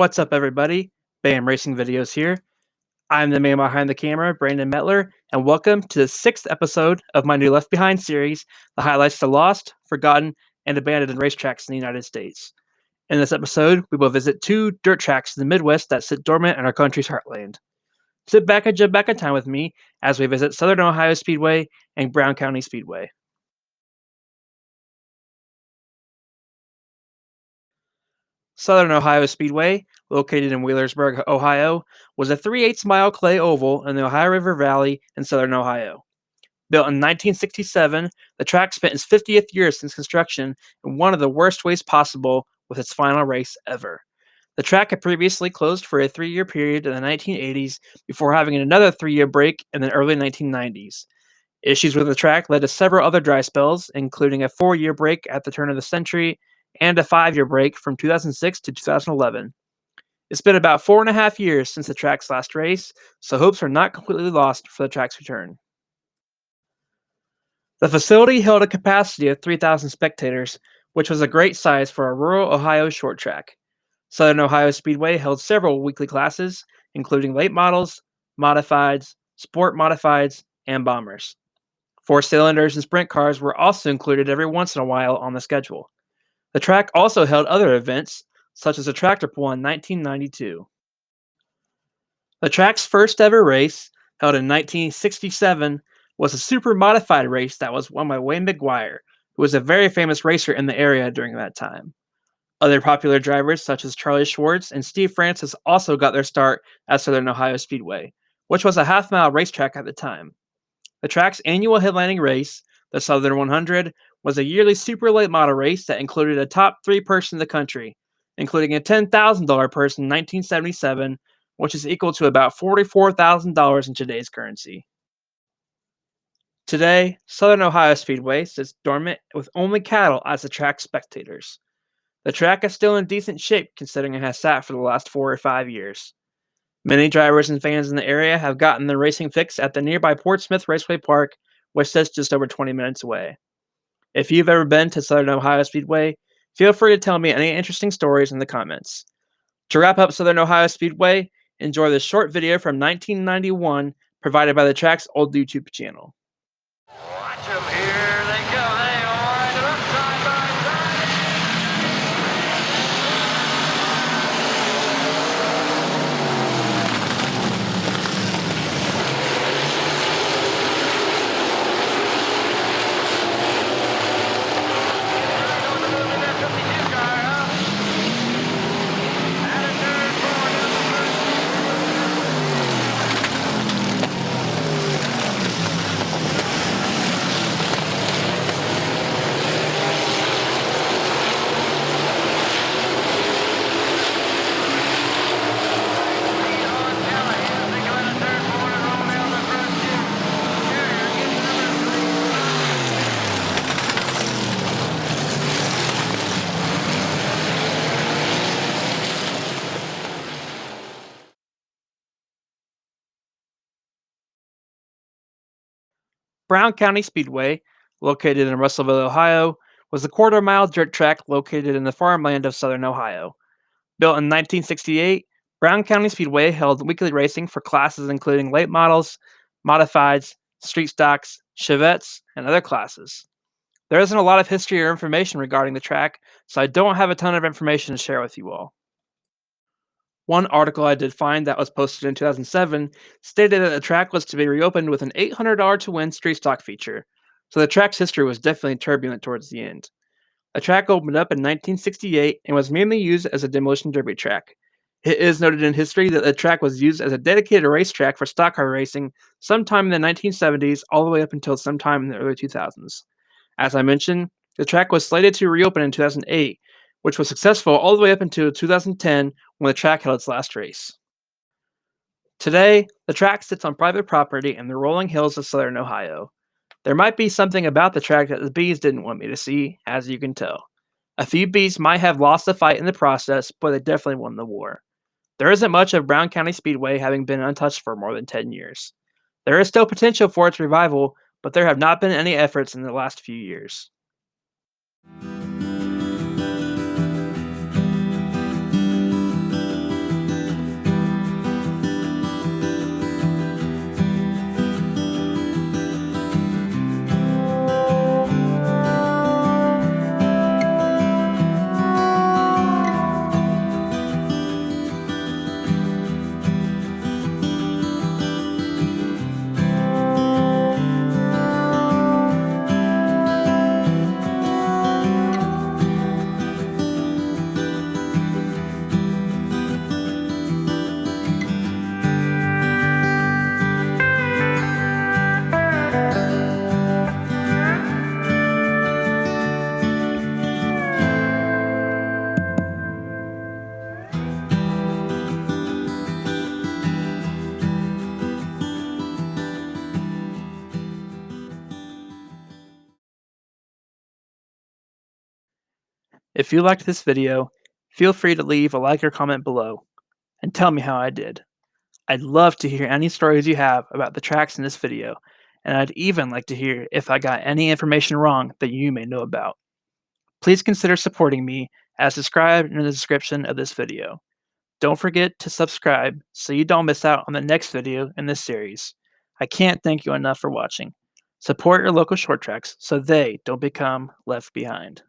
What's up, everybody? Bam Racing Videos here. I'm the man behind the camera, Brandon Metler, and welcome to the sixth episode of my new Left Behind series that highlights the lost, forgotten, and abandoned racetracks in the United States. In this episode, we will visit two dirt tracks in the Midwest that sit dormant in our country's heartland. Sit back and jump back in time with me as we visit Southern Ohio Speedway and Brown County Speedway. Southern Ohio Speedway, located in Wheelersburg, Ohio, was a 3/8 mile clay oval in the Ohio River Valley in southern Ohio. Built in 1967, the track spent its 50th year since construction in one of the worst ways possible with its final race ever. The track had previously closed for a 3-year period in the 1980s before having another 3-year break in the early 1990s. Issues with the track led to several other dry spells, including a 4-year break at the turn of the century and a 5-year break from 2006 to 2011. It's been about 4.5 years since the track's last race, so hopes are not completely lost for the track's return. The facility held a capacity of 3,000 spectators, which was a great size for a rural Ohio short track. Southern Ohio Speedway held several weekly classes, including late models, modifieds, sport modifieds, and bombers. Four cylinders and sprint cars were also included every once in a while on the schedule. The track also held other events, such as a tractor pull in 1992. The track's first ever race, held in 1967, was a super modified race that was won by Wayne McGuire, who was a very famous racer in the area during that time. Other popular drivers, such as Charlie Schwartz and Steve Francis, also got their start at Southern Ohio Speedway, which was a half-mile racetrack at the time. The track's annual headlining race, the Southern 100, was a yearly super late model race that included a top 3 purse in the country, including a $10,000 purse in 1977, which is equal to about $44,000 in today's currency. Today, Southern Ohio Speedway sits dormant with only cattle as the track's spectators. The track is still in decent shape considering it has sat for the last 4 or 5 years. Many drivers and fans in the area have gotten their racing fix at the nearby Portsmouth Raceway Park, which sits just over 20 minutes away. If you've ever been to Southern Ohio Speedway, feel free to tell me any interesting stories in the comments. To wrap up Southern Ohio Speedway, enjoy this short video from 1991 provided by the track's old YouTube channel. Watch them, here they go. They are right up side by side. That 52 car, huh? Out of turn four, lead on Callahan. They go out of turn four and roll down the front chute. Carrier gets number 3. Brown County Speedway, located in Russellville, Ohio, was a quarter-mile dirt track located in the farmland of southern Ohio. Built in 1968, Brown County Speedway held weekly racing for classes including late models, modifieds, street stocks, chevettes, and other classes. There isn't a lot of history or information regarding the track, so I don't have a ton of information to share with you all. One article I did find that was posted in 2007 stated that the track was to be reopened with an $800 to win street stock feature, so the track's history was definitely turbulent towards the end. The track opened up in 1968 and was mainly used as a demolition derby track. It is noted in history that the track was used as a dedicated racetrack for stock car racing sometime in the 1970s all the way up until sometime in the early 2000s. As I mentioned, the track was slated to reopen in 2008, which was successful all the way up until 2010 when the track held its last race. Today, the track sits on private property in the rolling hills of southern Ohio. There might be something about the track that the bees didn't want me to see, as you can tell. A few bees might have lost the fight in the process, but they definitely won the war. There isn't much of Brown County Speedway having been untouched for more than 10 years. There is still potential for its revival, but there have not been any efforts in the last few years. If you liked this video, feel free to leave a like or comment below and tell me how I did. I'd love to hear any stories you have about the tracks in this video, and I'd even like to hear if I got any information wrong that you may know about. Please consider supporting me as described in the description of this video. Don't forget to subscribe so you don't miss out on the next video in this series. I can't thank you enough for watching. Support your local short tracks so they don't become left behind.